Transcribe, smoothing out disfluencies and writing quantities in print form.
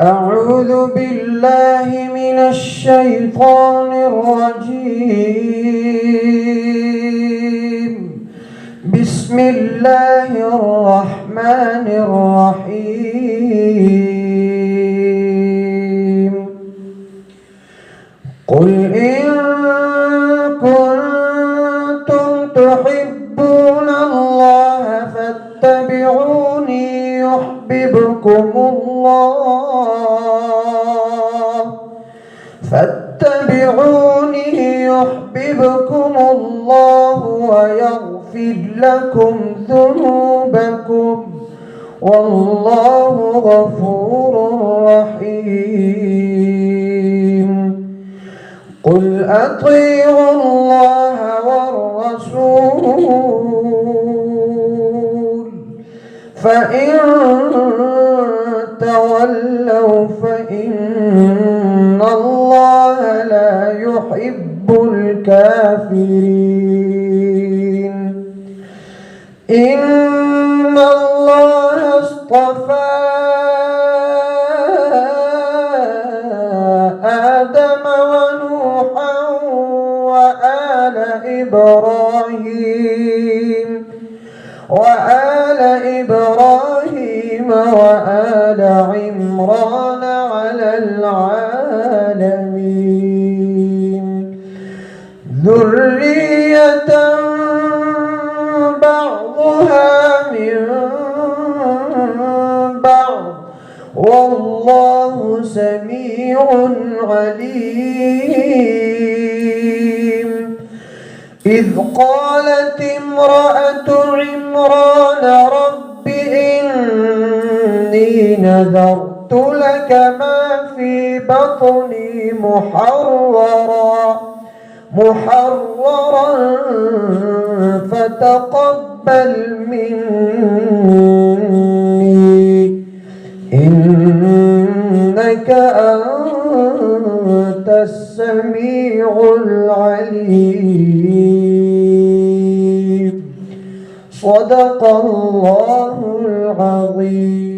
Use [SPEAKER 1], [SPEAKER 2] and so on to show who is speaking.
[SPEAKER 1] أعوذ بالله من الشيطان الرجيم. بسم الله الرحمن الرحيم. قل إن كنتم تحبون الله فاتبعوني يحببكم الله ويغفر لكم ذنوبكم والله غفور رحيم. قل أطيعوا الله والرسول فإن تولوا فإن الله لا يحب الكافرين. إن الله اصطفى آدم ونوحا وآل إبراهيم وآل عمران على العالمين ذرية بعضها من بعض والله سميع عليم. إذ قالت امرأة عمران رب إني نذرت لك ما في بطني محررا فتقبل مني إنك أنت السميع العليم. صدق الله العظيم.